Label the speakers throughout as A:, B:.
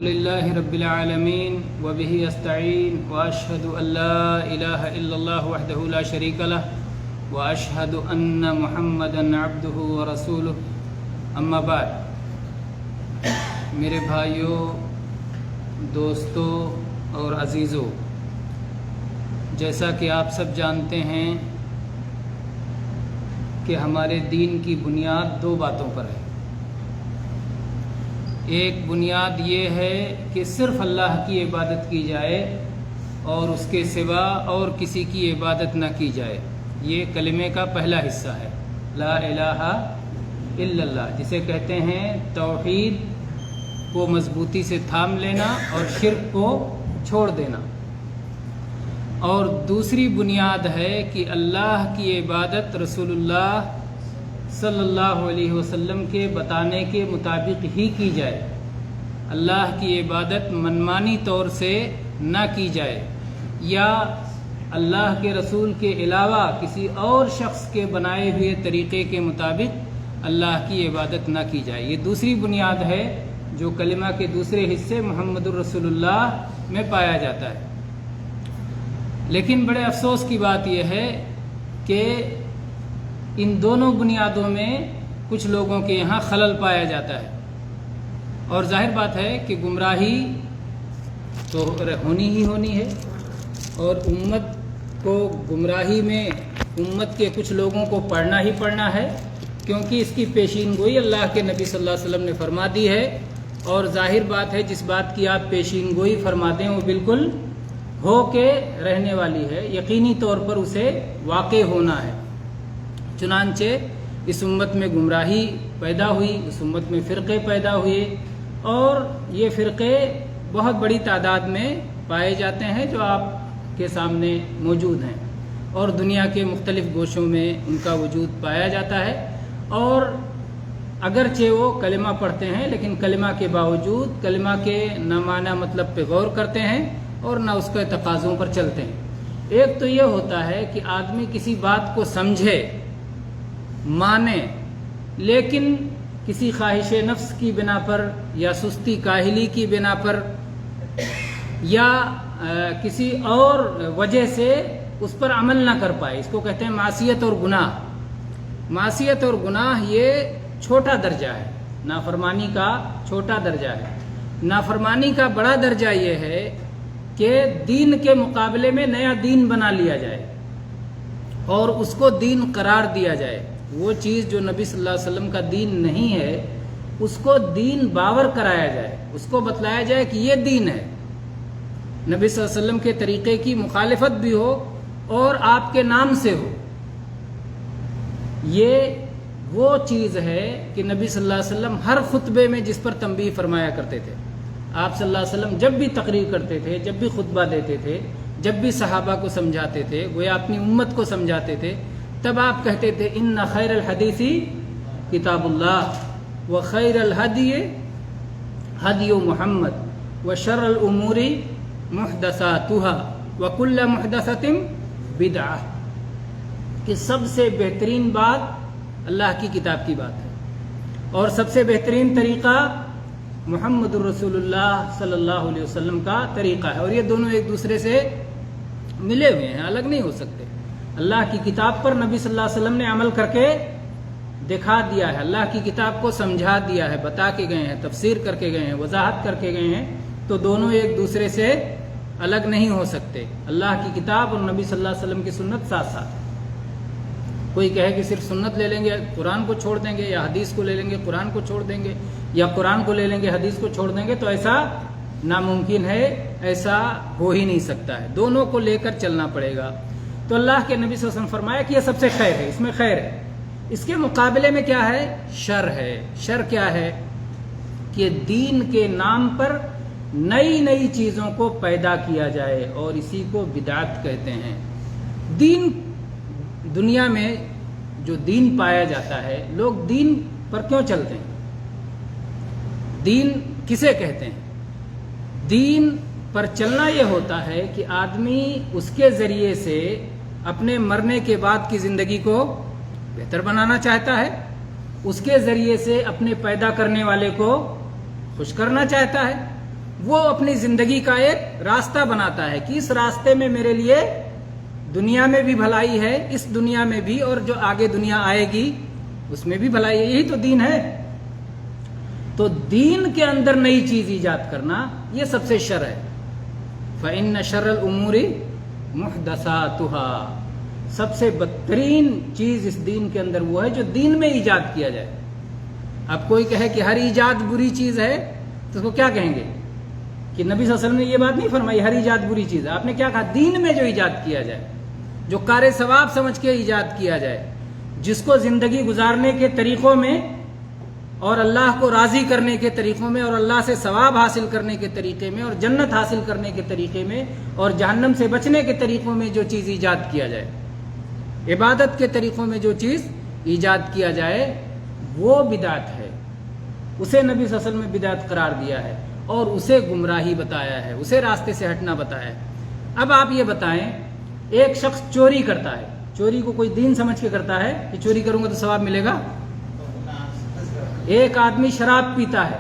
A: لله رب العالمين وبه استعين واشهد ان لا اله الا الله وحده لا شريك له واشهد ان محمدا عبده ورسوله اما بعد میرے بھائیوں، دوستوں اور عزیزوں، جیسا کہ آپ سب جانتے ہیں کہ ہمارے دین کی بنیاد دو باتوں پر ہے۔ ایک بنیاد یہ ہے کہ صرف اللہ کی عبادت کی جائے اور اس کے سوا اور کسی کی عبادت نہ کی جائے۔ یہ کلمے کا پہلا حصہ ہے، لا الہ الا اللہ، جسے کہتے ہیں توحید کو مضبوطی سے تھام لینا اور شرک کو چھوڑ دینا۔ اور دوسری بنیاد ہے کہ اللہ کی عبادت رسول اللہ صلی اللہ علیہ وسلم کے بتانے کے مطابق ہی کی جائے۔ اللہ کی عبادت منمانی طور سے نہ کی جائے یا اللہ کے رسول کے علاوہ کسی اور شخص کے بنائے ہوئے طریقے کے مطابق اللہ کی عبادت نہ کی جائے۔ یہ دوسری بنیاد ہے جو کلمہ کے دوسرے حصے محمد الرسول اللہ میں پایا جاتا ہے۔ لیکن بڑے افسوس کی بات یہ ہے کہ ان دونوں بنیادوں میں کچھ لوگوں کے یہاں خلل پایا جاتا ہے، اور ظاہر بات ہے کہ گمراہی تو ہونی ہی ہونی ہے، اور امت کو گمراہی میں امت کے کچھ لوگوں کو پڑھنا ہی پڑھنا ہے، کیونکہ اس کی پیشین گوئی اللہ کے نبی صلی اللہ علیہ وسلم نے فرما دی ہے۔ اور ظاہر بات ہے جس بات کی آپ پیشین گوئی فرماتے ہیں وہ بالکل ہو کے رہنے والی ہے، یقینی طور پر اسے واقع ہونا ہے۔ چنانچہ اس امت میں گمراہی پیدا ہوئی، اس امت میں فرقے پیدا ہوئے، اور یہ فرقے بہت بڑی تعداد میں پائے جاتے ہیں جو آپ کے سامنے موجود ہیں، اور دنیا کے مختلف گوشوں میں ان کا وجود پایا جاتا ہے۔ اور اگرچہ وہ کلمہ پڑھتے ہیں لیکن کلمہ کے باوجود کلمہ کے نہ معنی مطلب پہ غور کرتے ہیں اور نہ اس کے تقاضوں پر چلتے ہیں۔ ایک تو یہ ہوتا ہے کہ آدمی کسی بات کو سمجھے، مانے، لیکن کسی خواہش نفس کی بنا پر یا سستی کاہلی کی بنا پر یا کسی اور وجہ سے اس پر عمل نہ کر پائے۔ اس کو کہتے ہیں معصیت اور گناہ۔ معصیت اور گناہ یہ چھوٹا درجہ ہے، نافرمانی کا چھوٹا درجہ ہے۔ نافرمانی کا بڑا درجہ یہ ہے کہ دین کے مقابلے میں نیا دین بنا لیا جائے اور اس کو دین قرار دیا جائے۔ وہ چیز جو نبی صلی اللہ علیہ وسلم کا دین نہیں ہے اس کو دین باور کرایا جائے، اس کو بتلایا جائے کہ یہ دین ہے۔ نبی صلی اللہ علیہ وسلم کے طریقے کی مخالفت بھی ہو اور آپ کے نام سے ہو۔ یہ وہ چیز ہے کہ نبی صلی اللہ علیہ وسلم ہر خطبے میں جس پر تنبیہ فرمایا کرتے تھے۔ آپ صلی اللہ علیہ وسلم جب بھی تقریر کرتے تھے، جب بھی خطبہ دیتے تھے، جب بھی صحابہ کو سمجھاتے تھے، گویا اپنی امت کو سمجھاتے تھے، تب آپ کہتے تھے ان خیر الحدیث کتاب اللہ وخیر الہدی ہدی محمد وشر الامور محدثاتها وکل محدثۃ بدعہ، کہ سب سے بہترین بات اللہ کی کتاب کی بات ہے اور سب سے بہترین طریقہ محمد الرسول اللہ صلی اللہ علیہ وسلم کا طریقہ ہے، اور یہ دونوں ایک دوسرے سے ملے ہوئے ہیں، الگ نہیں ہو سکتے۔ اللہ کی کتاب پر نبی صلی اللہ علیہ وسلم نے عمل کر کے دکھا دیا ہے، اللہ کی کتاب کو سمجھا دیا ہے، بتا کے گئے ہیں، تفسیر کر کے گئے ہیں، وضاحت کر کے گئے ہیں، تو دونوں ایک دوسرے سے الگ نہیں ہو سکتے۔ اللہ کی کتاب اور نبی صلی اللہ علیہ وسلم کی سنت ساتھ ساتھ۔ کوئی کہے کہ صرف سنت لے لیں گے قرآن کو چھوڑ دیں گے، یا حدیث کو لے لیں گے قرآن کو چھوڑ دیں گے، یا قرآن کو لے لیں گے حدیث کو چھوڑ دیں گے، تو ایسا ناممکن ہے، ایسا ہو ہی نہیں سکتا ہے، دونوں کو لے کر چلنا پڑے گا۔ تو اللہ کے نبی صلی اللہ علیہ وسلم فرمایا کہ یہ سب سے خیر ہے، اس میں خیر ہے۔ اس کے مقابلے میں کیا ہے؟ شر ہے۔ شر کیا ہے؟ کہ دین کے نام پر نئی نئی چیزوں کو پیدا کیا جائے، اور اسی کو بدعت کہتے ہیں۔ دین، دنیا میں جو دین پایا جاتا ہے، لوگ دین پر کیوں چلتے ہیں؟ دین کسے کہتے ہیں؟ دین پر چلنا یہ ہوتا ہے کہ آدمی اس کے ذریعے سے اپنے مرنے کے بعد کی زندگی کو بہتر بنانا چاہتا ہے، اس کے ذریعے سے اپنے پیدا کرنے والے کو خوش کرنا چاہتا ہے۔ وہ اپنی زندگی کا ایک راستہ بناتا ہے کہ اس راستے میں میرے لیے دنیا میں بھی بھلائی ہے، اس دنیا میں بھی، اور جو آگے دنیا آئے گی اس میں بھی بھلائی ہے. یہی تو دین ہے. تو دین کے اندر نئی چیز ایجاد کرنا یہ سب سے شر ہے. فَإِنَّ شَرَّ الْأُمُورِ مُحْدَثَاتُهَا، سب سے بدترین چیز اس دین کے اندر وہ ہے جو دین میں ایجاد کیا جائے. اب کوئی کہے کہ ہر ایجاد بری چیز ہے تو اس کو کیا کہیں گے کہ نبی صلی اللہ علیہ وسلم نے یہ بات نہیں فرمائی ہر ایجاد بری چیز ہے. آپ نے کیا کہا؟ دین میں جو ایجاد کیا جائے، جو کار ثواب سمجھ کے ایجاد کیا جائے، جس کو زندگی گزارنے کے طریقوں میں اور اللہ کو راضی کرنے کے طریقوں میں اور اللہ سے ثواب حاصل کرنے کے طریقے میں اور جنت حاصل کرنے کے طریقے میں اور جہنم سے بچنے کے طریقوں میں جو چیز ایجاد کیا جائے، عبادت کے طریقوں میں جو چیز ایجاد کیا جائے وہ بدعت ہے. اسے نبی صلی اللہ علیہ وسلم نے بدعت قرار دیا ہے اور اسے گمراہی بتایا ہے، اسے راستے سے ہٹنا بتایا ہے. اب آپ یہ بتائیں، ایک شخص چوری کرتا ہے، چوری کو کوئی دین سمجھ کے کرتا ہے کہ چوری کروں گا تو ثواب ملے گا. ایک آدمی شراب پیتا ہے،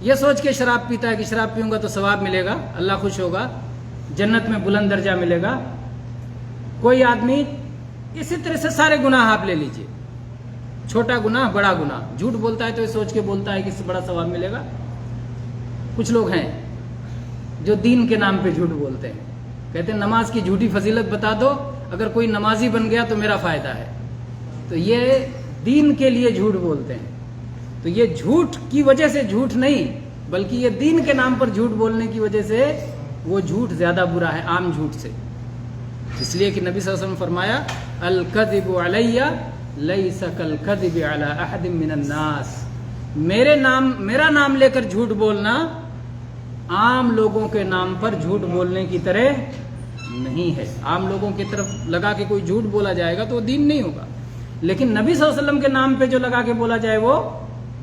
A: یہ سوچ کے شراب پیتا ہے کہ شراب پیوں گا تو ثواب ملے گا، اللہ خوش ہوگا، جنت میں بلند درجہ ملے گا. کوئی آدمی اسی طرح سے سارے گناہ آپ لے لیجئے، چھوٹا گناہ بڑا گناہ، جھوٹ بولتا ہے تو یہ سوچ کے بولتا ہے کہ اس سے بڑا ثواب ملے گا. کچھ لوگ ہیں جو دین کے نام پہ جھوٹ بولتے ہیں، کہتے ہیں نماز کی جھوٹی فضیلت بتا دو، اگر کوئی نمازی بن گیا تو میرا فائدہ ہے. تو یہ دین کے لیے جھوٹ بولتے ہیں. تو یہ جھوٹ کی وجہ سے جھوٹ نہیں، بلکہ یہ دین کے نام پر جھوٹ بولنے کی وجہ سے وہ جھوٹ زیادہ برا ہے عام جھوٹ سے. اس لیے کہ نبی صلی اللہ علیہ وسلم نے فرمایا الکذب علی لیس کالکذب علی احد من الناس، میرا نام لے کر جھوٹ بولنا عام لوگوں کے نام پر جھوٹ بولنے کی طرح نہیں ہے. عام لوگوں کی طرف لگا کے کوئی جھوٹ بولا جائے گا تو وہ دین نہیں ہوگا، لیکن نبی صلی اللہ علیہ وسلم کے نام پہ جو لگا کے بولا جائے وہ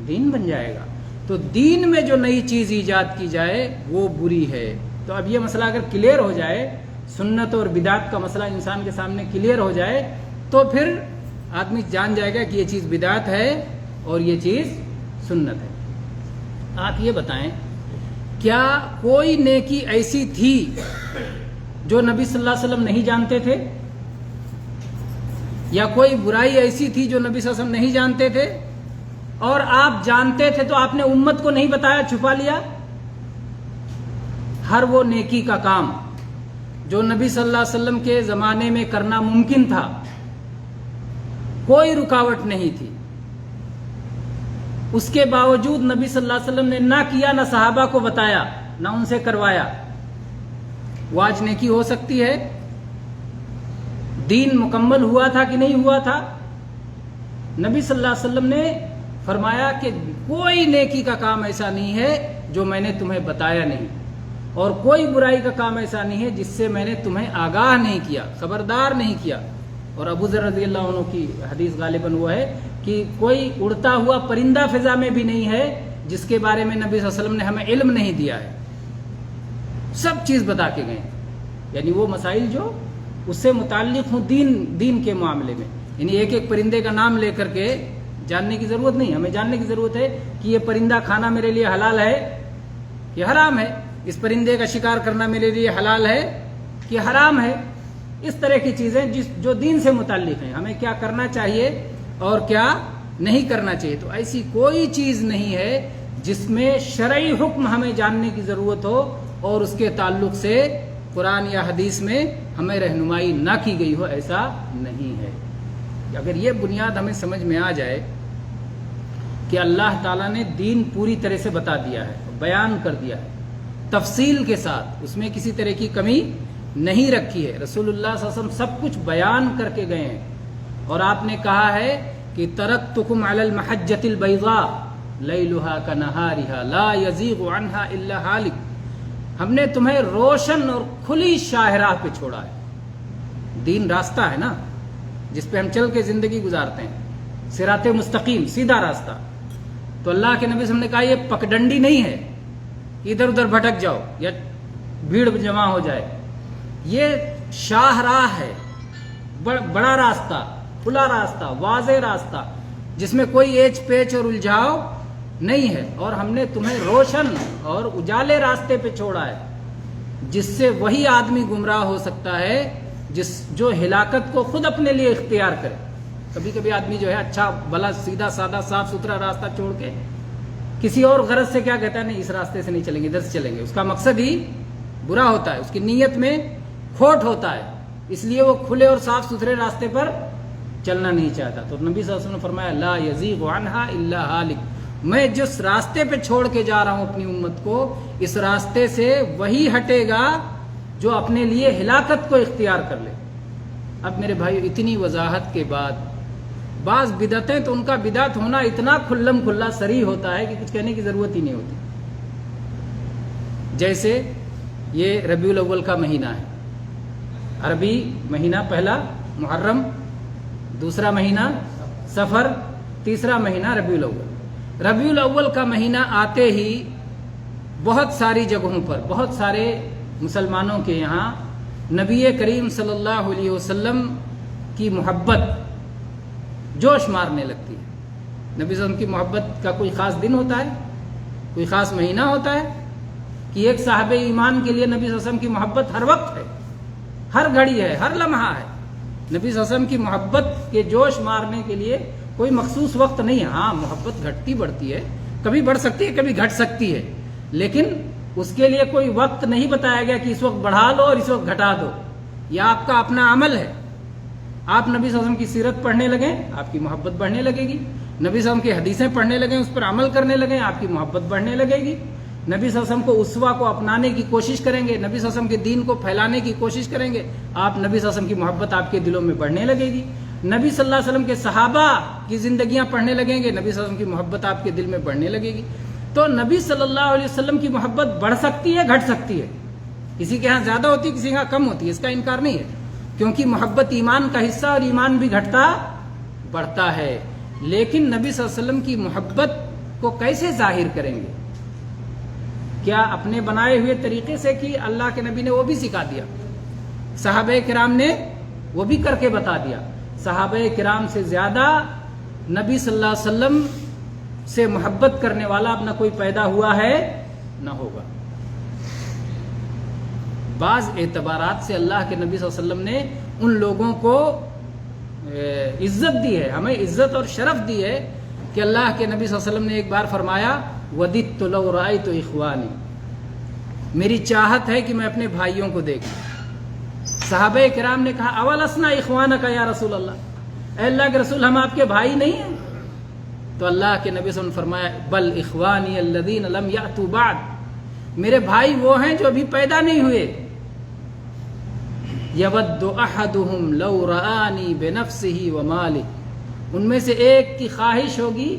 A: دین بن جائے گا. تو دین میں جو نئی چیز ایجاد کی جائے وہ بری ہے. تو اب یہ مسئلہ اگر کلیئر ہو جائے، سنت اور بدعت کا مسئلہ انسان کے سامنے کلیئر ہو جائے، تو پھر آدمی جان جائے گا کہ یہ چیز بدعت ہے اور یہ چیز سنت ہے. آپ یہ بتائیں، کیا کوئی نیکی ایسی تھی جو نبی صلی اللہ علیہ وسلم نہیں جانتے تھے؟ یا کوئی برائی ایسی تھی جو نبی صلی اللہ علیہ وسلم نہیں جانتے تھے اور آپ جانتے تھے تو آپ نے امت کو نہیں بتایا، چھپا لیا؟ ہر وہ نیکی کا کام جو نبی صلی اللہ علیہ وسلم کے زمانے میں کرنا ممکن تھا، کوئی رکاوٹ نہیں تھی، اس کے باوجود نبی صلی اللہ علیہ وسلم نے نہ کیا، نہ صحابہ کو بتایا، نہ ان سے کروایا، وہ آج نیکی ہو سکتی ہے؟ دین مکمل ہوا تھا کہ نہیں ہوا تھا؟ نبی صلی اللہ علیہ وسلم نے فرمایا کہ کوئی نیکی کا کام ایسا نہیں ہے جو میں نے تمہیں بتایا نہیں، اور کوئی برائی کا کام ایسا نہیں ہے جس سے میں نے تمہیں آگاہ نہیں کیا، خبردار نہیں کیا. اور ابو ذر رضی اللہ عنہ کی حدیث غالباً وہ ہے کہ کوئی اڑتا ہوا پرندہ فضا میں بھی نہیں ہے جس کے بارے میں نبی صلی اللہ علیہ وسلم نے ہمیں علم نہیں دیا ہے. سب چیز بتا کے گئے، یعنی وہ مسائل جو اس سے متعلق ہوں دین کے معاملے میں. یعنی ایک ایک پرندے کا نام لے کر کے جاننے کی ضرورت نہیں، ہمیں جاننے کی ضرورت ہے کہ یہ پرندہ کھانا میرے لیے حلال ہے کہ حرام ہے، اس پرندے کا شکار کرنا میرے لیے حلال ہے کہ حرام ہے. اس طرح کی چیزیں جو دین سے متعلق ہیں، ہمیں کیا کرنا چاہیے اور کیا نہیں کرنا چاہیے. تو ایسی کوئی چیز نہیں ہے جس میں شرعی حکم ہمیں جاننے کی ضرورت ہو اور اس کے تعلق سے قرآن یا حدیث میں ہمیں رہنمائی نہ کی گئی ہو، ایسا نہیں ہے. اگر یہ بنیاد ہمیں سمجھ میں آ جائے کہ اللہ تعالیٰ نے دین پوری طرح سے بتا دیا ہے، بیان کر دیا ہے تفصیل کے ساتھ، اس میں کسی طرح کی کمی نہیں رکھی ہے، رسول اللہ صلی اللہ علیہ وسلم سب کچھ بیان کر کے گئے ہیں. اور آپ نے کہا ہے کہ ترکتکم علی المحجۃ البیضاء لیلھا کنہارھا لا یزیغ عنھا الا ہالک، ہم نے تمہیں روشن اور کھلی شاہراہ پہ چھوڑا ہے. دین راستہ ہے نا جس پہ ہم چل کے زندگی گزارتے ہیں، صراط مستقیم، سیدھا راستہ. تو اللہ کے نبی صلی اللہ علیہ وسلم نے کہا یہ پگڈنڈی نہیں ہے، ادھر ادھر بھٹک جاؤ یا بھیڑ جمع ہو جائے. یہ شاہراہ ہے، بڑا راستہ، کھلا راستہ، واضح راستہ، جس میں کوئی ایچ پیچ اور الجھاؤ نہیں ہے، اور ہم نے تمہیں روشن اور اجالے راستے پہ چھوڑا ہے، جس سے وہی آدمی گمراہ ہو سکتا ہے جو ہلاکت کو خود اپنے لیے اختیار کرے۔ کبھی کبھی آدمی جو ہے اچھا بھلا سیدھا سادہ صاف ستھرا راستہ چھوڑ کے کسی اور غرض سے کیا کہتا ہے، نہیں اس راستے سے نہیں چلیں گے، ادھر سے چلیں گے، اس کا مقصد ہی برا ہوتا ہے، اس کی نیت میں کھوٹ ہوتا ہے، اس لیے وہ کھلے اور صاف ستھرے راستے پر چلنا نہیں چاہتا۔ تو نبی صلی اللہ علیہ وسلم نے فرمایا لا یزیغ عنہا الا ہالک، میں جس راستے پہ چھوڑ کے جا رہا ہوں اپنی امت کو، اس راستے سے وہی ہٹے گا جو اپنے لیے ہلاکت کو اختیار کر لے۔ اب میرے بھائی اتنی وضاحت کے بعد بعض بدعتیں تو ان کا بدعت ہونا اتنا کھلم کھلا صریح ہوتا ہے کہ کچھ کہنے کی ضرورت ہی نہیں ہوتی۔ جیسے یہ ربیع الاول کا مہینہ ہے، عربی مہینہ پہلا محرم، دوسرا مہینہ سفر، تیسرا مہینہ ربیع الاول۔ ربیع الاول کا مہینہ آتے ہی بہت ساری جگہوں پر، بہت سارے مسلمانوں کے یہاں نبی کریم صلی اللہ علیہ وسلم کی محبت جوش مارنے لگتی ہے۔ نبی صلی اللہ علیہ وسلم کی محبت کا کوئی خاص دن ہوتا ہے، کوئی خاص مہینہ ہوتا ہے کہ ایک صاحب ایمان کے لیے نبی صلی اللہ علیہ وسلم کی محبت ہر وقت ہے، ہر گھڑی ہے، ہر لمحہ ہے۔ نبی صلی اللہ علیہ وسلم کی محبت کے جوش مارنے کے لیے کوئی مخصوص وقت نہیں ہے۔ ہاں محبت گھٹتی بڑھتی ہے، کبھی بڑھ سکتی ہے کبھی گھٹ سکتی ہے، لیکن اس کے لیے کوئی وقت نہیں بتایا گیا کہ اس وقت بڑھا لو اور اس وقت گھٹا دو، یہ آپ کا اپنا عمل ہے۔ آپ نبی صلی اللہ علیہ وسلم کی سیرت پڑھنے لگیں آپ کی محبت بڑھنے لگے گی، نبی صلی اللہ علیہ وسلم کی حدیثیں پڑھنے لگیں، اس پر عمل کرنے لگیں، آپ کی محبت بڑھنے لگے گی۔ نبی صلی اللہ علیہ وسلم کو اسوہ کو اپنانے کی کوشش کریں گے، نبی صلی اللہ علیہ وسلم کے دین کو پھیلانے کی کوشش کریں گے، آپ نبی صلی اللہ علیہ وسلم کی محبت آپ کے دلوں میں بڑھنے لگے گی۔ نبی صلی اللہ علیہ وسلم کے صحابہ کی زندگیاں پڑھنے لگیں گے، نبی صلی اللہ علیہ وسلم کی محبت آپ کے دل میں بڑھنے لگے گی۔ تو نبی صلی اللہ علیہ وسلم کی محبت بڑھ سکتی ہے، گھٹ سکتی ہے، کسی کے ہاں زیادہ ہوتی ہے کسی کے ہاں کم ہوتی ہے، اس کا انکار نہیں ہے، کیونکہ محبت ایمان کا حصہ اور ایمان بھی گھٹتا بڑھتا ہے۔ لیکن نبی صلی اللہ علیہ وسلم کی محبت کو کیسے ظاہر کریں گے؟ کیا اپنے بنائے ہوئے طریقے سے کہ اللہ کے نبی نے وہ بھی سکھا دیا، صحابہ کرام نے وہ بھی کر کے بتا دیا۔ صحابہ کرام سے زیادہ نبی صلی اللہ علیہ وسلم سے محبت کرنے والا اب نہ کوئی پیدا ہوا ہے نہ ہوگا۔ بعض اعتبارات سے اللہ کے نبی صلی اللہ علیہ وسلم نے ان لوگوں کو عزت دی ہے، ہمیں عزت اور شرف دی ہے کہ اللہ کے نبی صلی اللہ علیہ وسلم نے ایک بار فرمایا وَدِدْتُ لَوْ رَأَيْتُ إِخْوَانِي، میری چاہت ہے کہ میں اپنے بھائیوں کو دیکھوں۔ صحابہ کرام نے کہا اَوَلَسْنَا إِخْوَانَكَ یا رسول اللہ، اے اللہ کے رسول ہم آپ کے بھائی نہیں ہیں؟ تو اللہ کے نبی صلی اللہ علیہ وسلم نے فرمایا بل اخوانی الذین لم یأتوا بعد، میرے بھائی وہ ہیں جو ابھی پیدا نہیں ہوئے۔ یود احدہم لو رآنی بنفسہ ومالہ، ان میں سے ایک کی خواہش ہوگی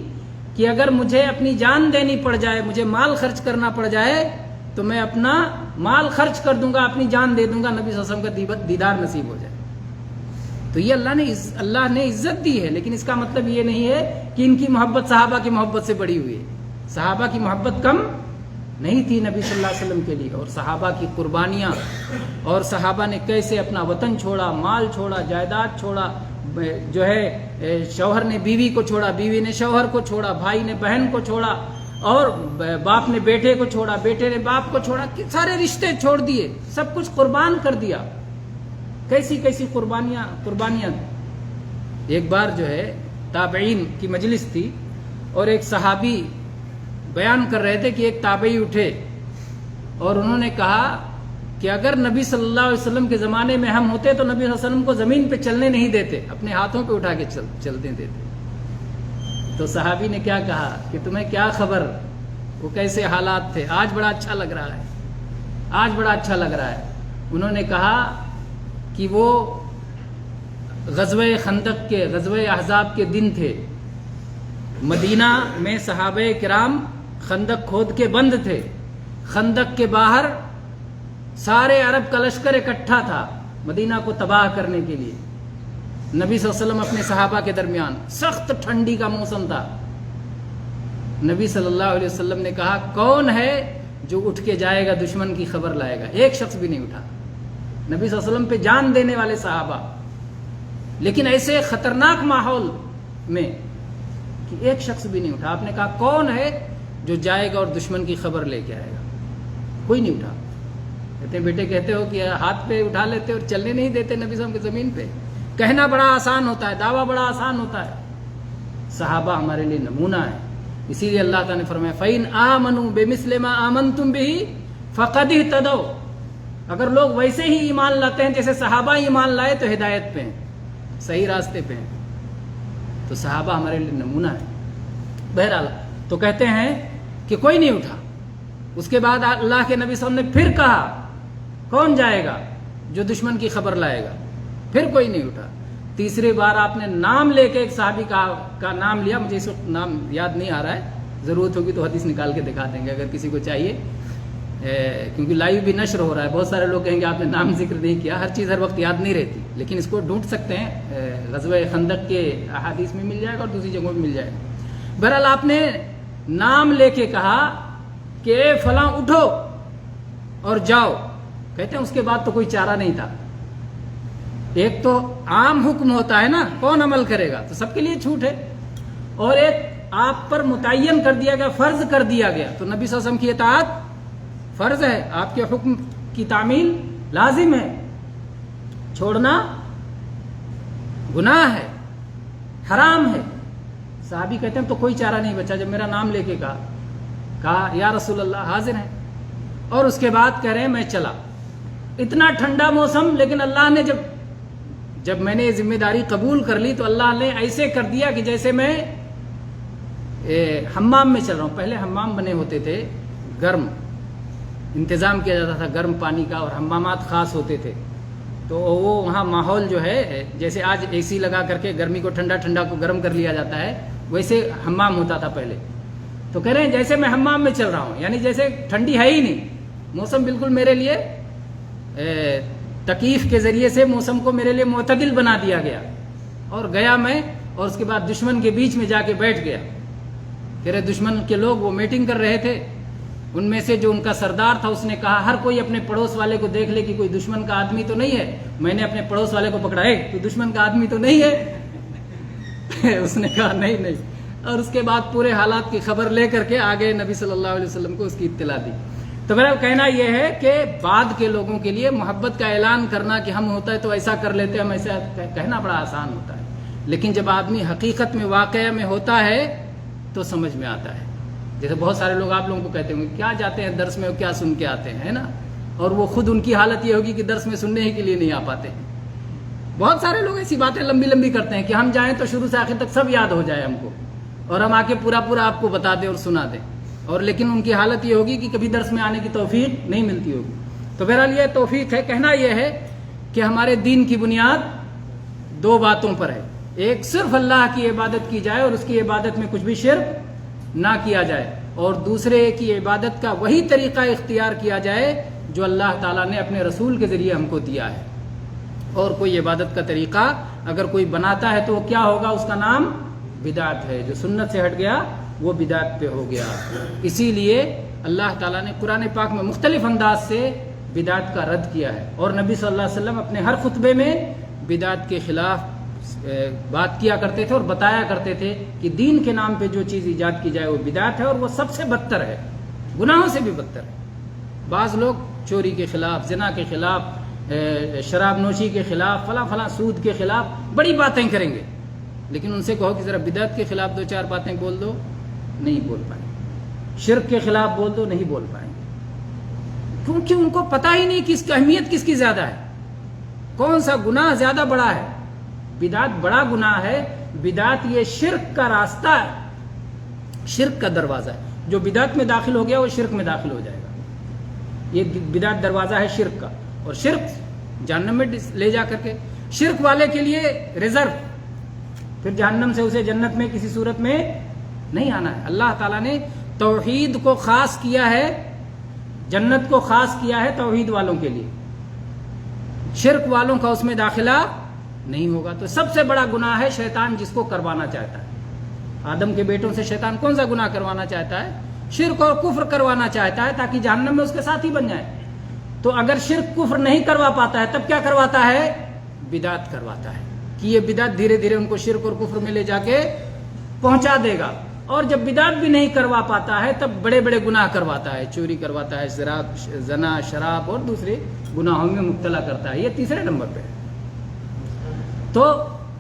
A: کہ اگر مجھے اپنی جان دینی پڑ جائے، مجھے مال خرچ کرنا پڑ جائے تو میں اپنا مال خرچ کر دوں گا، اپنی جان دے دوں گا، نبی صلی اللہ علیہ وسلم کا دیدار نصیب ہو جائے۔ تو یہ اللہ نے عزت دی ہے، لیکن اس کا مطلب یہ نہیں ہے کہ ان کی محبت صحابہ کی محبت سے بڑی ہوئی ہے۔ صحابہ کی محبت کم نہیں تھی نبی صلی اللہ علیہ وسلم کے لیے، اور صحابہ کی قربانیاں، اور صحابہ نے کیسے اپنا وطن چھوڑا، مال چھوڑا، جائیداد چھوڑا، جو ہے شوہر نے بیوی کو چھوڑا، بیوی نے شوہر کو چھوڑا، بھائی نے بہن کو چھوڑا، اور باپ نے بیٹے کو چھوڑا، بیٹے نے باپ کو چھوڑا، سارے رشتے چھوڑ دیے، سب کچھ قربان کر دیا۔ کیسی کیسی قربانیاں۔ ایک بار جو ہے تابعین کی مجلس تھی اور ایک صحابی بیان کر رہے تھے کہ ایک تابعی اٹھے اور انہوں نے کہا کہ اگر نبی صلی اللہ علیہ وسلم کے زمانے میں ہم ہوتے تو نبی صلی اللہ علیہ وسلم کو زمین پہ چلنے نہیں دیتے، اپنے ہاتھوں پہ اٹھا کے چلنے دیتے۔ تو صحابی نے کیا کہا کہ تمہیں کیا خبر وہ کیسے حالات تھے، آج بڑا اچھا لگ رہا ہے، آج بڑا اچھا لگ رہا ہے۔ انہوں نے کہا کہ وہ غزوہ خندق کے، غزوہ احزاب کے دن تھے، مدینہ میں صحابہ کرام خندق کھود کے بند تھے، خندق کے باہر سارے عرب کا لشکر اکٹھا تھا مدینہ کو تباہ کرنے کے لیے۔ نبی صلی اللہ علیہ وسلم اپنے صحابہ کے درمیان، سخت ٹھنڈی کا موسم تھا، نبی صلی اللہ علیہ وسلم نے کہا کون ہے جو اٹھ کے جائے گا دشمن کی خبر لائے گا؟ ایک شخص بھی نہیں اٹھا، نبی صلی اللہ علیہ وسلم پہ جان دینے والے صحابہ، لیکن ایسے خطرناک ماحول میں کہ ایک شخص بھی نہیں اٹھا. آپ نے کہا کون ہے جو جائے گا اور دشمن کی خبر لے کے آئے گا؟ کوئی نہیں اٹھا. کہتے ہیں بیٹے کہتے ہو کہ ہاتھ پہ اٹھا لیتے اور چلنے نہیں دیتے نبی صلی اللہ علیہ وسلم کی زمین پہ. کہنا بڑا آسان ہوتا ہے، دعویٰ بڑا آسان ہوتا ہے. صحابہ ہمارے لیے نمونہ ہے. اسی لیے اللہ تعالیٰ نے فرمایا فَإِنْ آمَنُوا بِمِثْلِ مَا آمَنْتُمْ بِهِ فَقَدْ اهْتَدَوْا. اگر لوگ ویسے ہی ایمان لاتے ہیں جیسے صحابہ ایمان لائے تو ہدایت پہ ہیں، صحیح راستے پہ ہیں. تو صحابہ ہمارے لیے نمونہ ہے. بہرحال تو کہتے ہیں کہ کوئی نہیں اٹھا. اس کے بعد اللہ کے نبی صلی اللہ علیہ وسلم نے پھر کہا کون جائے گا جو دشمن کی خبر لائے گا؟ پھر کوئی نہیں اٹھا. تیسری بار آپ نے نام لے کے ایک صحابی کا نام لیا. مجھے اس وقت نام یاد نہیں آ رہا ہے، ضرورت ہوگی تو حدیث نکال کے دکھا دیں گے اگر کسی کو چاہیے، کیونکہ لائیو بھی نشر ہو رہا ہے. بہت سارے لوگ کہیں گے آپ نے نام ذکر نہیں کیا. ہر چیز ہر وقت یاد نہیں رہتی، لیکن اس کو ڈھونڈ سکتے ہیں. غزوہ خندق کے احادیث میں مل جائے گا اور دوسری جگہوں میں مل جائے گا. بہرحال آپ نے نام لے کے کہا کہ فلاں اٹھو اور جاؤ. کہتے ہیں اس کے بعد تو کوئی چارہ نہیں تھا. ایک تو عام حکم ہوتا ہے نا، کون عمل کرے گا، تو سب کے لیے چھوٹ ہے. اور ایک آپ پر متعین کر دیا گیا، فرض کر دیا گیا، تو نبی صلی اللہ علیہ وسلم کی اطاعت فرض ہے. آپ کے حکم کی تعمیل لازم ہے. چھوڑنا گناہ ہے، حرام ہے. صحابی کہتے ہیں تو کوئی چارہ نہیں بچا. جب میرا نام لے کے کہا یا رسول اللہ حاضر ہیں، اور اس کے بعد کہہ رہے ہیں میں چلا. اتنا ٹھنڈا موسم، لیکن اللہ نے جب میں نے یہ ذمہ داری قبول کر لی تو اللہ نے ایسے کر دیا کہ جیسے میں حمام میں چل رہا ہوں. پہلے حمام بنے ہوتے تھے، گرم انتظام کیا جاتا تھا گرم پانی کا، اور حمامات خاص ہوتے تھے. تو وہ وہاں ماحول جو ہے جیسے آج اے سی لگا کر کے گرمی کو ٹھنڈا کو گرم کر لیا جاتا ہے، ویسے حمام ہوتا تھا پہلے. تو کہہ رہے ہیں جیسے میں حمام میں چل رہا ہوں، یعنی جیسے ٹھنڈی ہے ہی نہیں. موسم بالکل میرے لیے تکیف کے ذریعے سے موسم کو میرے لیے معتدل بنا دیا گیا. اور گیا میں، اور اس کے بعد دشمن کے بیچ میں جا کے بیٹھ گیا. کہہ رہے دشمن کے لوگ وہ میٹنگ کر رہے تھے. ان میں سے جو ان کا سردار تھا اس نے کہا ہر کوئی اپنے پڑوس والے کو دیکھ لے کہ کوئی دشمن کا آدمی تو نہیں ہے. میں نے اپنے پڑوس والے کو پکڑا، تو دشمن کا آدمی تو نہیں ہے؟ اس نے کہا نہیں. اور اس کے بعد پورے حالات کی خبر لے کر کے آگے نبی صلی اللہ علیہ وسلم کو اس کی اطلاع دی. تو میرا کہنا یہ ہے کہ بعد کے لوگوں کے لیے محبت کا اعلان کرنا کہ ہم ہوتا ہے تو ایسا کر لیتے، ہم ایسا کہنا بڑا آسان ہوتا ہے. لیکن جب آدمی حقیقت میں واقعہ میں ہوتا ہے تو سمجھ میں آتا ہے. جیسے بہت سارے لوگ آپ لوگوں کو کہتے ہوں گے کیا جاتے ہیں درس میں، کیا سن کے آتے ہیں، ہے نا. اور وہ خود ان کی حالت یہ ہوگی کہ درس میں سننے ہی کے لیے نہیں آ پاتے. بہت سارے لوگ ایسی باتیں لمبی کرتے ہیں کہ ہم جائیں تو شروع سے آخر تک سب یاد ہو جائے ہم کو، اور ہم آ کے پورا آپ کو بتا دیں اور سنا دیں. اور لیکن ان کی حالت یہ ہوگی کہ کبھی درس میں آنے کی توفیق نہیں ملتی ہوگی. تو بہرحال یہ توفیق ہے. کہنا یہ ہے کہ ہمارے دین کی بنیاد دو باتوں پر ہے. ایک صرف اللہ کی عبادت کی جائے اور اس کی عبادت میں کچھ بھی شرک نہ کیا جائے، اور دوسرے کی عبادت کا وہی طریقہ اختیار کیا جائے جو اللہ تعالیٰ نے اپنے رسول کے ذریعے ہم کو دیا ہے. اور کوئی عبادت کا طریقہ اگر کوئی بناتا ہے تو وہ کیا ہوگا؟ اس کا نام بدعت ہے. جو سنت سے ہٹ گیا وہ بدعت پہ ہو گیا. اسی لیے اللہ تعالیٰ نے قرآن پاک میں مختلف انداز سے بدعت کا رد کیا ہے. اور نبی صلی اللہ علیہ وسلم اپنے ہر خطبے میں بدعت کے خلاف بات کیا کرتے تھے اور بتایا کرتے تھے کہ دین کے نام پہ جو چیز ایجاد کی جائے وہ بدعت ہے، اور وہ سب سے بدتر ہے، گناہوں سے بھی بدتر ہے. بعض لوگ چوری کے خلاف، زنا کے خلاف، شراب نوشی کے خلاف، فلاں سود کے خلاف بڑی باتیں کریں گے، لیکن ان سے کہو کہ ذرا بدعت کے خلاف دو چار باتیں بول دو، نہیں بول پائیں گے. شرک کے خلاف بول دو، نہیں بول پائیں گے، کیونکہ ان کو پتہ ہی نہیں کہ اس کی اہمیت کس کی زیادہ ہے، کون سا گناہ زیادہ بڑا ہے. بدعت بڑا گناہ ہے. بدعت یہ شرک کا راستہ ہے، شرک کا دروازہ ہے. جو بدعت میں داخل ہو گیا وہ شرک میں داخل ہو جائے گا. یہ بدعت دروازہ ہے شرک کا، اور شرک جہنم میں لے جا کر کے. شرک والے کے لیے ریزرو، پھر جہنم سے اسے جنت میں کسی صورت میں نہیں آنا ہے. اللہ تعالیٰ نے توحید کو خاص کیا ہے، جنت کو خاص کیا ہے توحید والوں کے لیے. شرک والوں کا اس میں داخلہ نہیں ہوگا. تو سب سے بڑا گناہ ہے شیطان جس کو کروانا چاہتا ہے. آدم کے بیٹوں سے شیطان کون سا گناہ کروانا چاہتا ہے؟ شرک اور کفر کروانا چاہتا ہے تاکہ جہنم میں اس کے ساتھ ہی بن جائے. تو اگر شرک کفر نہیں کروا پاتا ہے تب کیا کرواتا ہے؟ بدعت کرواتا ہے، کہ یہ بدعت دھیرے دھیرے ان کو شرک اور کفر میں لے جا کے پہنچا دے گا، اور جب بدعت بھی نہیں کروا پاتا ہے تب بڑے بڑے گناہ کرواتا ہے، چوری کرواتا ہے، زنا، شراب اور دوسرے گناہوں میں مبتلا کرتا ہے، یہ تیسرے نمبر پہ ہے۔ تو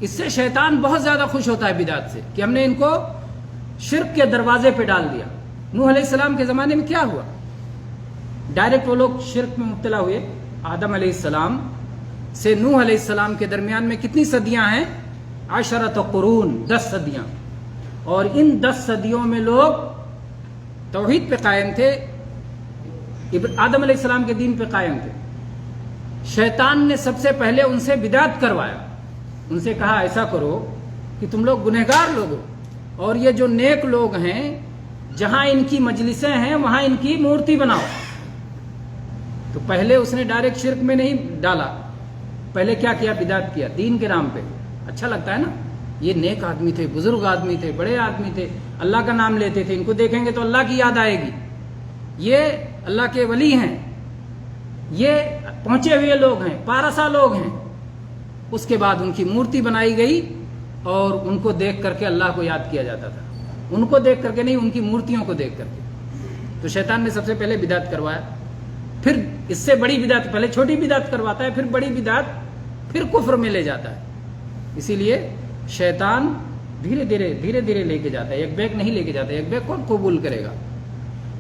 A: اس سے شیطان بہت زیادہ خوش ہوتا ہے بدعت سے، کہ ہم نے ان کو شرک کے دروازے پہ ڈال دیا۔ نوح علیہ السلام کے زمانے میں کیا ہوا؟ ڈائریکٹ وہ لوگ شرک میں مبتلا ہوئے۔ آدم علیہ السلام سے نوح علیہ السلام کے درمیان میں کتنی صدیاں ہیں؟ 10 قرون، 10 صدیاں، اور ان 10 صدیوں میں لوگ توحید پہ قائم تھے، آدم علیہ السلام کے دین پہ قائم تھے۔ شیطان نے سب سے پہلے ان سے بدعت کروایا، ان سے کہا ایسا کرو کہ تم لوگ گنہگار لوگ ہو، اور یہ جو نیک لوگ ہیں جہاں ان کی مجلسیں ہیں وہاں ان کی مورتی بناؤ۔ تو پہلے اس نے ڈائریکٹ شرک میں نہیں ڈالا، پہلے کیا کیا؟ بدعت کیا دین کے نام پہ۔ اچھا لگتا ہے نا، یہ نیک آدمی تھے، بزرگ آدمی تھے، بڑے آدمی تھے، اللہ کا نام لیتے تھے، ان کو دیکھیں گے تو اللہ کی یاد آئے گی، یہ اللہ کے ولی ہیں، یہ پہنچے ہوئے لوگ ہیں، پارسا لوگ ہیں۔ اس کے بعد ان کی مورتی بنائی گئی اور ان کو دیکھ کر کے اللہ کو یاد کیا جاتا تھا، ان کو دیکھ کر کے نہیں، ان کی مورتیوں کو دیکھ کر کے۔ تو شیطان نے سب سے پہلے بدعت کروایا، پھر اس سے بڑی بدعت، پہلے چھوٹی بدعت کرواتا ہے، پھر بڑی بدعت، پھر کفر میں لے جاتا ہے۔ اسی لیے شیطان دھیرے دھیرے لے کے جاتا ہے، ایک بیگ نہیں لے کے جاتا ہے۔ ایک بیگ کون قبول کرے گا؟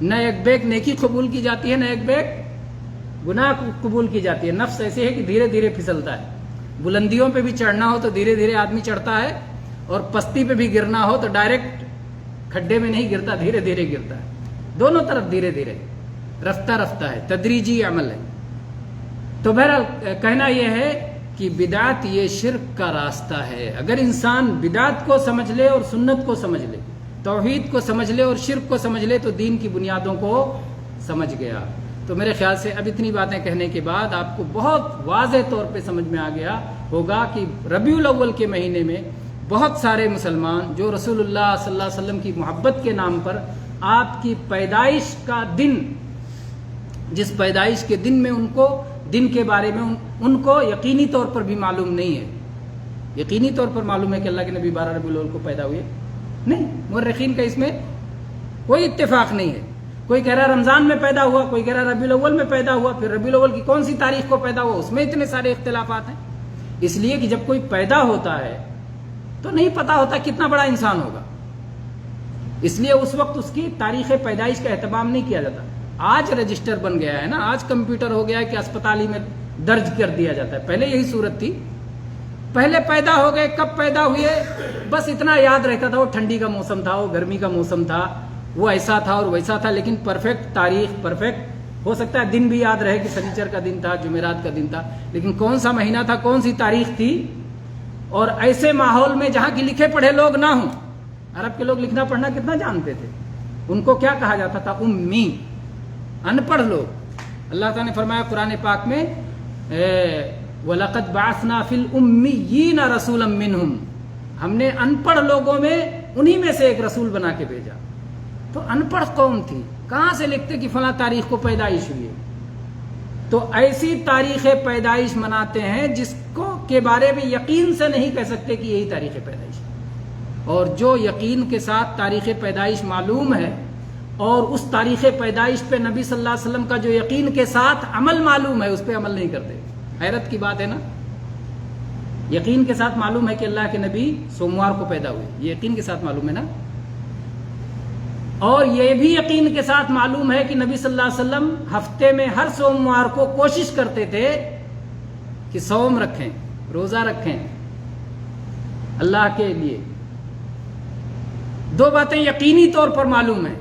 A: نہ ایک بیگ نیکی قبول کی جاتی ہے، نہ ایک بیگ گناہ قبول کی جاتی ہے۔ نفس ایسے ہے کہ دھیرے دھیرے پھسلتا ہے، بلندیوں پہ بھی چڑھنا ہو تو دھیرے دھیرے آدمی چڑھتا ہے، اور پستی پہ بھی گرنا ہو تو ڈائریکٹ کھڈے میں نہیں گرتا، دھیرے دھیرے گرتا ہے، دونوں طرف دھیرے دھیرے، رفتہ رفتہ ہے، تدریجی عمل ہے۔ تو بہرحال کہنا یہ ہے کہ بدعت یہ شرک کا راستہ ہے۔ اگر انسان بدعت کو سمجھ لے اور سنت کو سمجھ لے، توحید کو سمجھ لے اور شرک کو سمجھ لے، تو دین کی بنیادوں کو سمجھ گیا۔ تو میرے خیال سے اب اتنی باتیں کہنے کے بعد آپ کو بہت واضح طور پہ سمجھ میں آ گیا ہوگا کہ ربیع الاول کے مہینے میں بہت سارے مسلمان جو رسول اللہ صلی اللہ علیہ وسلم کی محبت کے نام پر آپ کی پیدائش کا دن، جس پیدائش کے دن میں ان کو دن کے بارے میں ان کو یقینی طور پر بھی معلوم نہیں ہے، یقینی طور پر معلوم ہے کہ اللہ کے نبی 12 ربیع الاول کو پیدا ہوئے نہیں، مورخین کا اس میں کوئی اتفاق نہیں ہے۔ کوئی کہہ رہا ہے رمضان میں پیدا ہوا، کوئی کہہ رہا ہے ربیع الاول میں پیدا ہوا، پھر ربیع الاول کی کون سی تاریخ کو پیدا ہوا، اس میں اتنے سارے اختلافات ہیں۔ اس لیے کہ جب کوئی پیدا ہوتا ہے تو نہیں پتا ہوتا کتنا بڑا انسان ہوگا، اس لیے اس وقت اس کی تاریخ پیدائش کا اہتمام نہیں کیا جاتا۔ آج رجسٹر بن گیا ہے نا، آج کمپیوٹر ہو گیا ہے کہ اسپتالی میں درج کر دیا جاتا ہے، پہلے یہی صورت تھی۔ پہلے پیدا ہو گئے، کب پیدا ہوئے بس اتنا یاد رہتا تھا، وہ ٹھنڈی کا موسم تھا، وہ گرمی کا موسم تھا، وہ ایسا تھا اور ویسا تھا، لیکن پرفیکٹ تاریخ، پرفیکٹ ہو سکتا ہے دن بھی یاد رہے کہ سنیچر کا دن تھا، جمعرات کا دن تھا، لیکن کون سا مہینہ تھا، کون سی تاریخ تھی۔ اور ایسے ماحول میں جہاں کی لکھے پڑھے لوگ نہ ہوں، عرب کے لوگ لکھنا پڑھنا کتنا جانتے تھے، ان کو کیا کہا جاتا تھا؟ امی، ان پڑھ لوگ۔ اللہ تعالیٰ نے فرمایا قرآن پاک میں وَلَقَدْ بَعَثْنَا فِي الْأُمِّيِّينَ رَسُولًا مِّنْهُمْ، ہم نے ان پڑھ لوگوں میں انہی میں سے ایک رسول بنا کے بھیجا۔ تو ان پڑھ قوم تھی، کہاں سے لکھتے کہ فلاں تاریخ کو پیدائش ہوئی ہے؟ تو ایسی تاریخ پیدائش مناتے ہیں جس کو کے بارے میں یقین سے نہیں کہہ سکتے کہ یہی تاریخ پیدائش ہے، اور جو یقین کے ساتھ تاریخ پیدائش معلوم ہے اور اس تاریخ پیدائش پہ نبی صلی اللہ علیہ وسلم کا جو یقین کے ساتھ عمل معلوم ہے، اس پہ عمل نہیں کرتے۔ حیرت کی بات ہے نا، یقین کے ساتھ معلوم ہے کہ اللہ کے نبی سوموار کو پیدا ہوئے، یہ یقین کے ساتھ معلوم ہے نا، اور یہ بھی یقین کے ساتھ معلوم ہے کہ نبی صلی اللہ علیہ وسلم ہفتے میں ہر سوموار کو کوشش کرتے تھے کہ صوم رکھیں، روزہ رکھیں اللہ کے لیے۔ دو باتیں یقینی طور پر معلوم ہیں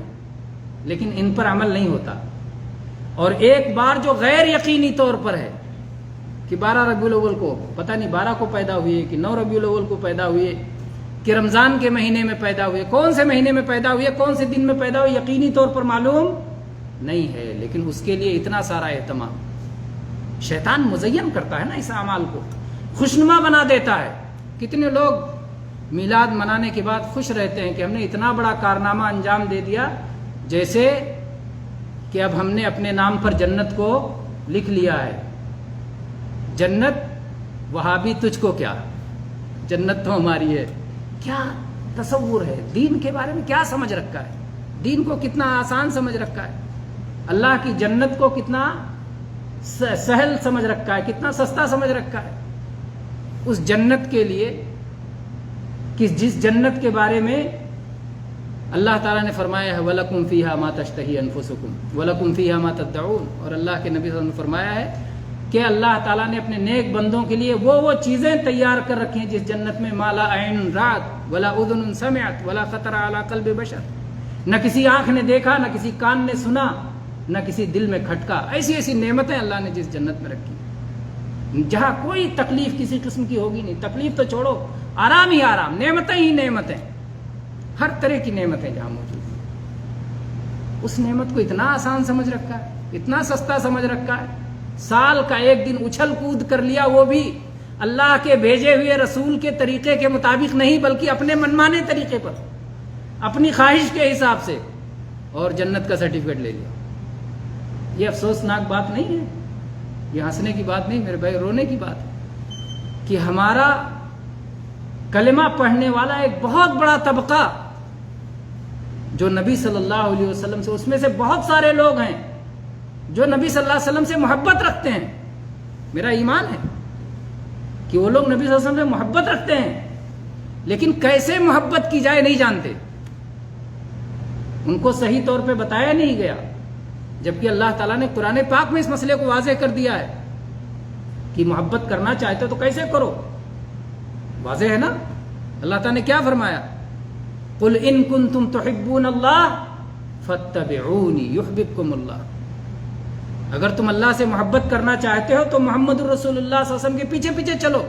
A: لیکن ان پر عمل نہیں ہوتا، اور ایک بار جو غیر یقینی طور پر ہے کہ 12 ربیع الاول کو، پتہ نہیں 12 کو پیدا ہوئے کہ 9 ربیع الاول کو پیدا ہوئے کہ رمضان کے مہینے میں پیدا ہوئے، کون سے مہینے میں پیدا ہوئے، کون سے دن میں پیدا ہوئے، یقینی طور پر معلوم نہیں ہے، لیکن اس کے لیے اتنا سارا اہتمام۔ شیطان مزین کرتا ہے نا اس اعمال کو، خوشنما بنا دیتا ہے۔ کتنے لوگ میلاد منانے کے بعد خوش رہتے ہیں کہ ہم نے اتنا بڑا کارنامہ انجام دے دیا، جیسے کہ اب ہم نے اپنے نام پر جنت کو لکھ لیا ہے۔ جنت وہابی تجھ کو کیا، جنت تو ہماری ہے۔ کیا تصور ہے دین کے بارے میں، کیا سمجھ رکھا ہے، دین کو کتنا آسان سمجھ رکھا ہے، اللہ کی جنت کو کتنا سہل سمجھ رکھا ہے، کتنا سستا سمجھ رکھا ہے. اس جنت کے لیے کہ جس جنت کے بارے میں اللہ تعالیٰ نے فرمایا ہے وَلَكُمْ فِيهَا مَا تَشْتَهِي أَنفُسُكُمْ وَلَكُمْ فِيهَا مَا تَدَّعُونَ، اور اللہ کے نبی صلی اللہ علیہ وسلم نے فرمایا ہے کہ اللہ تعالیٰ نے اپنے نیک بندوں کے لیے وہ چیزیں تیار کر رکھی ہیں جس جنت میں ما لا عین رات ولا اذن سمعت ولا خطر علی قلب بشر، نہ کسی آنکھ نے دیکھا، نہ کسی کان نے سنا، نہ کسی دل میں کھٹکا. ایسی ایسی نعمتیں اللہ نے جس جنت میں رکھی جہاں کوئی تکلیف کسی قسم کی ہوگی نہیں. تکلیف تو چھوڑو، آرام ہی آرام، نعمتیں ہی نعمتیں، ہر طرح کی نعمتیں جہاں موجود ہیں. اس نعمت کو اتنا آسان سمجھ رکھا ہے، اتنا سستا سمجھ رکھا ہے. سال کا ایک دن اچھل کود کر لیا، وہ بھی اللہ کے بھیجے ہوئے رسول کے طریقے کے مطابق نہیں بلکہ اپنے منمانے طریقے پر، اپنی خواہش کے حساب سے، اور جنت کا سرٹیفکیٹ لے لیا. یہ افسوسناک بات نہیں ہے، یہ ہنسنے کی بات نہیں میرے بھائی، رونے کی بات ہے کہ ہمارا کلمہ پڑھنے والا ایک بہت بڑا طبقہ جو نبی صلی اللہ علیہ وسلم سے، اس میں سے بہت سارے لوگ ہیں جو نبی صلی اللہ علیہ وسلم سے محبت رکھتے ہیں. میرا ایمان ہے کہ وہ لوگ نبی صلی اللہ علیہ وسلم سے محبت رکھتے ہیں، لیکن کیسے محبت کی جائے نہیں جانتے. ان کو صحیح طور پہ بتایا نہیں گیا، جبکہ اللہ تعالیٰ نے قرآن پاک میں اس مسئلے کو واضح کر دیا ہے کہ محبت کرنا چاہتے ہو تو کیسے کرو. واضح ہے نا. اللہ تعالیٰ نے کیا فرمایا؟ قل ان کنتم تحبون اللہ فاتبعونی یحببکم اللہ. اگر تم اللہ سے محبت کرنا چاہتے ہو تو محمد الرسول اللہ صلی اللہ علیہ وسلم کے پیچھے پیچھے چلو،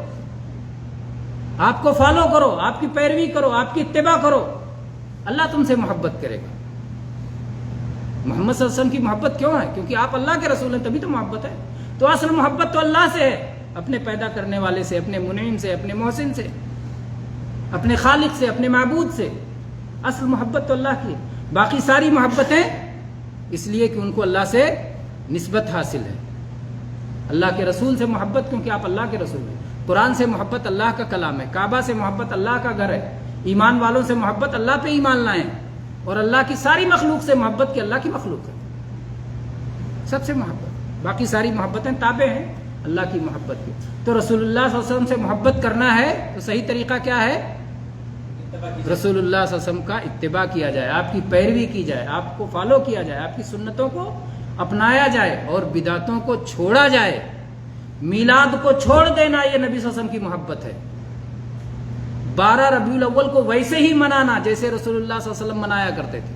A: آپ کو فالو کرو، آپ کی پیروی کرو، آپ کی اتباع کرو، اللہ تم سے محبت کرے گا. محمد صلی اللہ علیہ وسلم کی محبت کیوں ہے؟ کیونکہ آپ اللہ کے رسول ہیں، تبھی تو محبت ہے. تو اصل محبت تو اللہ سے ہے، اپنے پیدا کرنے والے سے، اپنے منعم سے، اپنے محسن سے، اپنے خالق سے، اپنے معبود سے. اصل محبت تو اللہ کی ہے. باقی ساری محبتیں اس لیے کہ ان کو اللہ سے نسبت حاصل ہے. اللہ کے رسول سے محبت کیونکہ آپ اللہ کے رسول ہیں. قرآن سے محبت اللہ کا کلام ہے. کعبہ سے محبت اللہ کا گھر ہے. ایمان والوں سے محبت اللہ پہ ایمان لائیں، اور اللہ کی ساری مخلوق سے محبت کہ اللہ کی مخلوق ہے، سب سے محبت. باقی ساری محبتیں تابع ہیں اللہ کی محبت کی. تو رسول اللہ صلی اللہ علیہ وسلم سے محبت کرنا ہے تو صحیح طریقہ کیا ہے؟ رسول اللہ صلی اللہ علیہ وسلم کا اتباع کیا جائے، آپ کی پیروی کی جائے، آپ کو فالو کیا جائے، آپ کی سنتوں کو اپنایا جائے اور بدعتوں کو چھوڑا جائے. میلاد کو چھوڑ دینا یہ نبی صلی اللہ علیہ وسلم کی محبت ہے. 12 ربیع الاول کو ویسے ہی منانا جیسے رسول اللہ صلی اللہ علیہ وسلم منایا کرتے تھے،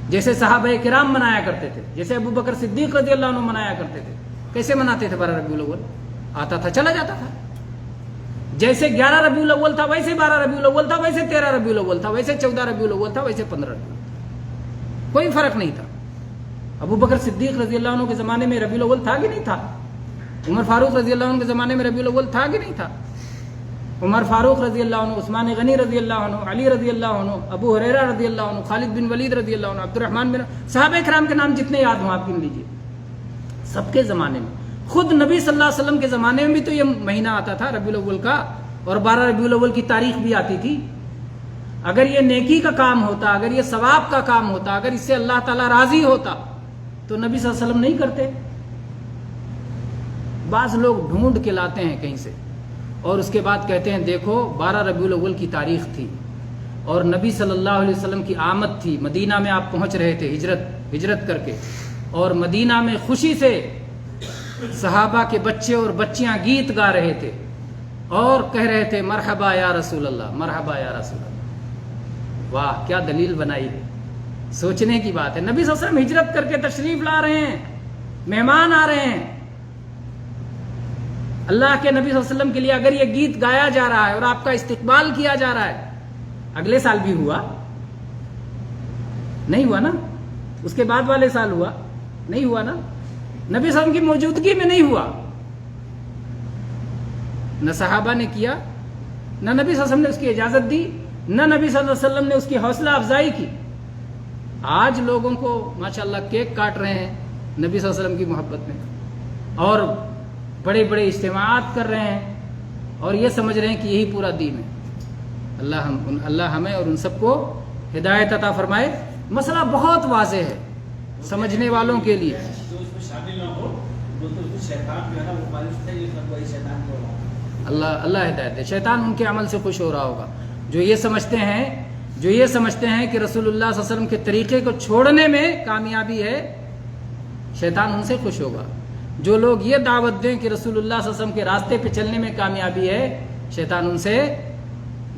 A: جیسے صحابہ کرام منایا کرتے تھے، جیسے ابو بکر صدیق رضی اللہ عنہ منایا کرتے تھے. کیسے مناتے تھے 12 ربیع الاول؟ آتا تھا چلا جاتا تھا. جیسے 11 ربیع الاول تھا ویسے 12 ربیع الاول تھا، ویسے 13 ربیع الاول تھا، ویسے 14 ربیع الاول تھا، ویسے 15 ربیع الاول. کوئی فرق نہیں تھا. ابو بکر صدیق رضی اللہ عنہ کے زمانے میں ربیع الاول تھا کہ نہیں تھا؟ عمر فاروق رضی اللہ عنہ کے زمانے میں ربیع الاول تھا کہ نہیں تھا؟ عمر فاروق رضی اللہ عنہ، عثمان غنی رضی اللہ عنہ، علی رضی اللہ عنہ، ابو ہریرہ رضی اللہ عنہ، خالد بن ولید رضی اللہ عنہ، عبد الرحمن بن، صحابہ کرام کے نام جتنے یاد ہوں آپ گن لیجیے. سب کے زمانے میں، خود نبی صلی اللہ علیہ وسلم کے زمانے میں بھی تو یہ مہینہ آتا تھا ربیع الاول کا، اور 12 ربیع الاول کی تاریخ بھی آتی تھی. اگر یہ نیکی کا کام ہوتا، اگر یہ ثواب کا کام ہوتا، اگر اس سے اللہ تعالیٰ راضی ہوتا تو نبی صلی اللہ علیہ وسلم نہیں کرتے. بعض لوگ ڈھونڈ کے لاتے ہیں کہیں سے اور اس کے بعد کہتے ہیں دیکھو 12 ربیع الاول کی تاریخ تھی اور نبی صلی اللہ علیہ وسلم کی آمد تھی، مدینہ میں آپ پہنچ رہے تھے ہجرت کر کے، اور مدینہ میں خوشی سے صحابہ کے بچے اور بچیاں گیت گا رہے تھے اور کہہ رہے تھے مرحبا یا رسول اللہ، مرحبا یا رسول اللہ. واہ کیا دلیل بنائی ہے. سوچنے کی بات ہے. نبی صلی اللہ علیہ وسلم ہجرت کر کے تشریف لا رہے ہیں، مہمان آ رہے ہیں. اللہ کے نبی صلی اللہ علیہ وسلم کے لیے اگر یہ گیت گایا جا رہا ہے اور آپ کا استقبال کیا جا رہا ہے، اگلے سال بھی ہوا نہیں ہوا نا؟ اس کے بعد والے سال ہوا نہیں ہوا نا؟ نبی صلی اللہ علیہ وسلم کی موجودگی میں نہیں ہوا. نہ صحابہ نے کیا، نہ نبی صلی اللہ علیہ وسلم نے اس کی اجازت دی، نہ نبی صلی اللہ علیہ وسلم نے اس کی حوصلہ افزائی کی. آج لوگوں کو ماشاءاللہ کیک کاٹ رہے ہیں نبی صلی اللہ علیہ وسلم کی محبت میں، اور بڑے بڑے اجتماعات کر رہے ہیں اور یہ سمجھ رہے ہیں کہ یہی پورا دین ہے. اللہ ہمیں اور ان سب کو ہدایت عطا فرمائے. مسئلہ بہت واضح ہے سمجھنے والوں کے لیے.
B: جو اس میں شامل نہ ہو وہ تو شیطان جو ہے نا وہ مالش ہے، یہ سب وہی شیطان کو
A: اللہ ہدایت دے. شیطان ان کے عمل سے خوش ہو رہا ہوگا جو یہ سمجھتے ہیں کہ رسول اللہ صلی اللہ علیہ وسلم کے طریقے کو چھوڑنے میں کامیابی ہے. شیطان ان سے خوش ہوگا. جو لوگ یہ دعوت دیں کہ رسول اللہ صلی اللہ علیہ وسلم کے راستے پہ چلنے میں کامیابی ہے، شیطان ان سے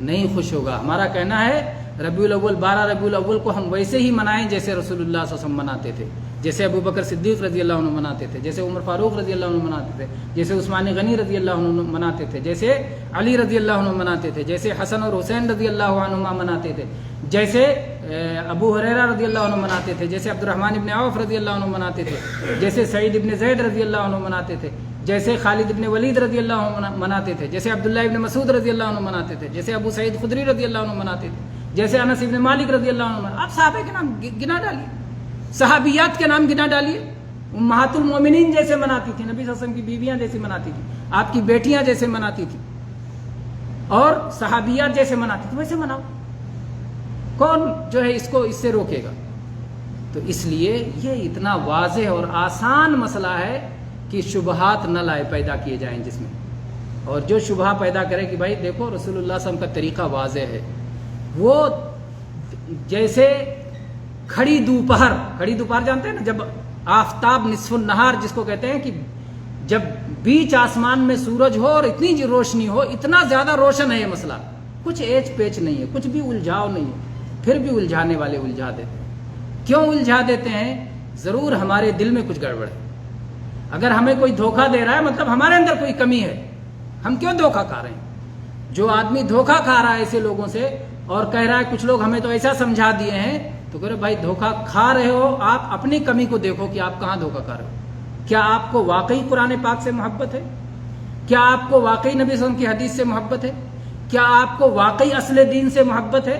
A: نہیں خوش ہوگا. ہمارا کہنا ہے ربیع الاول 12 ربیع الاول کو ہم ویسے ہی منائیں جیسے رسول اللہ صلی اللہ علیہ وسلم مناتے تھے، جیسے ابو بکر صدیق رضی اللہ عنہ مناتے تھے، جیسے عمر فاروق رضی اللہ عنہ مناتے تھے، جیسے عثمان غنی رضی اللہ عنہ مناتے تھے، جیسے علی رضی اللہ عنہ مناتے تھے، جیسے حسن اور حسین رضی اللہ عنہما مناتے تھے، جیسے ابو ہریرہ رضی اللہ عنہ مناتے تھے، جیسے عبد الرحمن ابن عوف رضی اللہ عنہ مناتے تھے، جیسے سعید ابن زید رضی اللہ عنہ مناتے تھے، جیسے خالد ابن ولید رضی اللہ عنہ مناتے تھے، جیسے عبداللہ ابن مسعود رضی اللہ عنہ مناتے تھے، جیسے ابو سعید خدری رضی اللہ عنہ مناتے تھے، جیسے انس ابن مالک رضی اللہ عنہ. آپ صحابہ کے نام گنا ڈالیے، صحابیات کے نام گنا ڈالیے. امہات المومنین جیسے مناتی تھی، نبی صلی اللہ علیہ وسلم کی بیویاں جیسے مناتی تھی، آپ کی بیٹیاں جیسے مناتی تھی، اور صحابیات جیسے مناتی تھی، ویسے مناؤ. کون جو ہے اس کو اس سے روکے گا؟ تو اس لیے یہ اتنا واضح اور آسان مسئلہ ہے کہ شبہات نہ لائے پیدا کیے جائیں جس میں. اور جو شبہ پیدا کرے کہ بھائی دیکھو رسول اللہ صلی اللہ علیہ وسلم کا طریقہ واضح ہے، وہ جیسے کھڑی دوپہر جانتے ہیں نا، جب آفتاب نصف النہار جس کو کہتے ہیں، کہ جب بیچ آسمان میں سورج ہو اور اتنی روشنی ہو، اتنا زیادہ روشن ہے یہ مسئلہ، کچھ ایچ پیچ نہیں ہے، کچھ بھی الجھاؤ نہیں ہے، پھر بھی الجھانے والے الجھا دیتے ہیں. کیوں الجھا دیتے ہیں؟ ضرور ہمارے دل میں کچھ گڑبڑ ہے. اگر ہمیں کوئی دھوکہ دے رہا ہے مطلب ہمارے اندر کوئی کمی ہے. ہم کیوں دھوکہ کھا رہے ہیں؟ جو آدمی دھوکہ کھا رہا ہے ایسے لوگوں سے اور کہہ رہا ہے کچھ لوگ ہمیں تو ایسا سمجھا دیے ہیں، تو کہہ رہے بھائی دھوکہ کھا رہے ہو، آپ اپنی کمی کو دیکھو کہ آپ کہاں دھوکہ کھا رہے ہو. کیا آپ کو واقعی قرآن پاک سے محبت ہے؟ کیا آپ کو واقعی نبی صلی اللہ علیہ وسلم کی حدیث سے محبت ہے؟ کیا آپ کو واقعی اصل دین سے محبت ہے؟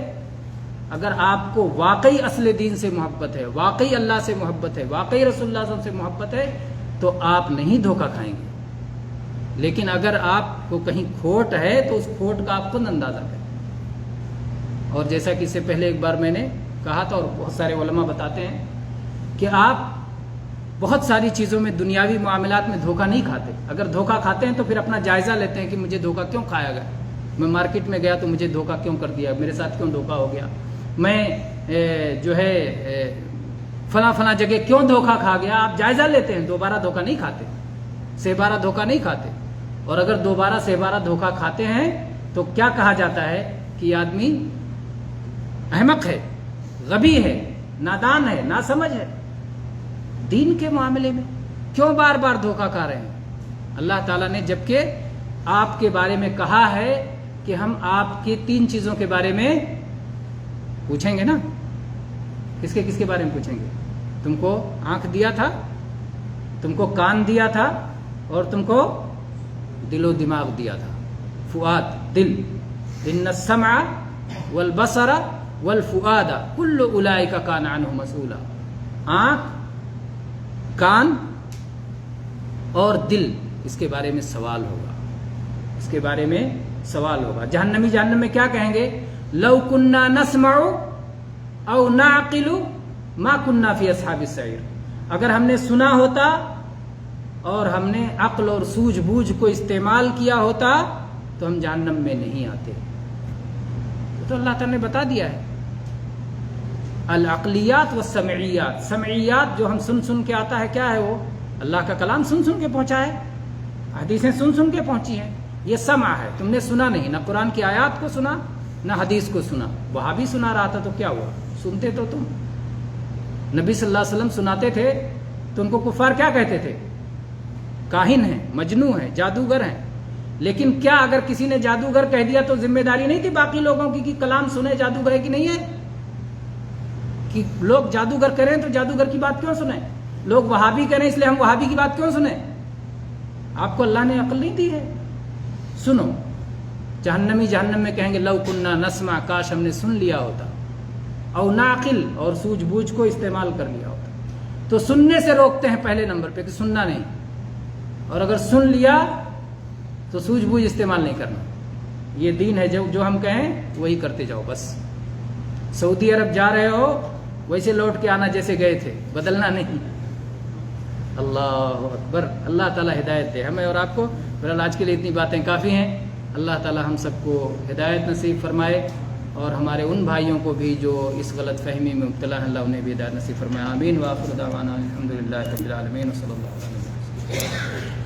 A: اگر آپ کو واقعی اصل دین سے محبت ہے، واقعی اللہ سے محبت ہے، واقعی رسول اللہ صلی اللہ علیہ وسلم سے محبت ہے، تو آپ نہیں دھوکہ کھائیں گے. لیکن اگر آپ کو کہیں کھوٹ ہے تو اس کھوٹ کا آپ خود اندازہ کریں. اور جیسا کہ اس سے پہلے ایک بار میں نے کہا تھا اور بہت سارے علماء بتاتے ہیں کہ آپ بہت ساری چیزوں میں دنیاوی معاملات میں دھوکہ نہیں کھاتے. اگر دھوکہ کھاتے ہیں تو پھر اپنا جائزہ لیتے ہیں کہ مجھے دھوکہ کیوں کھایا گیا. میں مارکیٹ میں گیا تو مجھے دھوکہ کیوں کر دیا، میرے ساتھ کیوں دھوکہ ہو گیا. میں جو ہے فلاں جگہ کیوں دھوکہ کھا گیا. آپ جائزہ لیتے ہیں، دوبارہ دھوکہ نہیں کھاتے، سہ دھوکہ نہیں کھاتے. اور اگر دوبارہ سہ دھوکہ کھاتے ہیں تو کیا کہا جاتا ہے کہ یہ آدمی احمق ہے، غبی ہے، نادان ہے، ناسمجھ ہے. دین کے معاملے میں کیوں بار بار دھوکہ کھا رہے ہیں؟ اللہ تعالیٰ نے جبکہ آپ کے بارے میں کہا ہے کہ ہم آپ کی 3 چیزوں کے بارے میں پوچھیں گے نا. کس کے بارے میں پوچھیں گے؟ تم کو آنکھ دیا تھا، تم کو کان دیا تھا، اور تم کو دل و دماغ دیا تھا، فؤاد، دل. ان السمع والبصر والفؤاد کل اولئک کان عنہ مسئولا. آنکھ، کان اور دل، اس کے بارے میں سوال ہوگا، اس کے بارے میں سوال ہوگا. جہنم میں کیا کہیں گے؟ لو کننا نسمع او نعقل ما کننا فی اصحاب السعیر. اگر ہم نے سنا ہوتا اور ہم نے عقل اور سوجھ بوجھ کو استعمال کیا ہوتا تو ہم جہنم میں نہیں آتے. تو اللہ تعالیٰ نے بتا دیا ہے. العقلیات والسمعیات، سمعیات جو ہم سن کے آتا ہے، کیا ہے وہ؟ اللہ کا کلام سن کے پہنچا ہے، حدیثیں سن کے پہنچی ہیں. یہ سمع ہے. تم نے سنا نہیں، نہ قرآن کی آیات کو سنا نہ حدیث کو سنا. وہاں بھی سنا رہا تھا تو کیا ہوا؟ سنتے تو تم. نبی صلی اللہ علیہ وسلم سناتے تھے تو ان کو کفار کیا کہتے تھے؟ کاہن ہیں، مجنو ہیں، جادوگر ہیں. لیکن کیا اگر کسی نے جادوگر کہہ دیا تو ذمہ داری نہیں تھی باقی لوگوں کی کہ کلام سنے جادوگر ہے کہ نہیں ہے؟ کہ لوگ جادوگر کہہ رہے ہیں تو جادوگر کی بات کیوں سنیں؟ لوگ وہابی کہہ رہے ہیں اس لیے ہم وہابی کی بات کیوں سنیں؟ آپ کو اللہ نے عقل نہیں دی ہے. سنو. جہنم میں کہیں گے لو کننا نسمع، کاش ہم نے سن لیا ہوتا، او ناقل، اور سوجھ بوجھ کو استعمال کر لیا ہوتا. تو سننے سے روکتے ہیں پہلے نمبر پہ کہ سننا نہیں، اور اگر سن لیا تو سوجھ بوجھ استعمال نہیں کرنا. یہ دین ہے، جو ہم کہیں وہی کرتے جاؤ بس. سعودی عرب جا رہے ہو ویسے لوٹ کے آنا جیسے گئے تھے، بدلنا نہیں. اللہ اکبر. اللہ تعالیٰ ہدایت دے ہمیں اور آپ کو. بہرحال آج کے لیے اتنی باتیں کافی ہیں. اللہ تعالیٰ ہم سب کو ہدایت نصیب فرمائے، اور ہمارے ان بھائیوں کو بھی جو اس غلط فہمی میں مبتلا ہیں، اللہ انہیں بھی ہدایت نصیب فرمائے. آمین. وآخر دعوانا الحمدللہ رب العالمین، وصلی اللہ علیہ وسلم.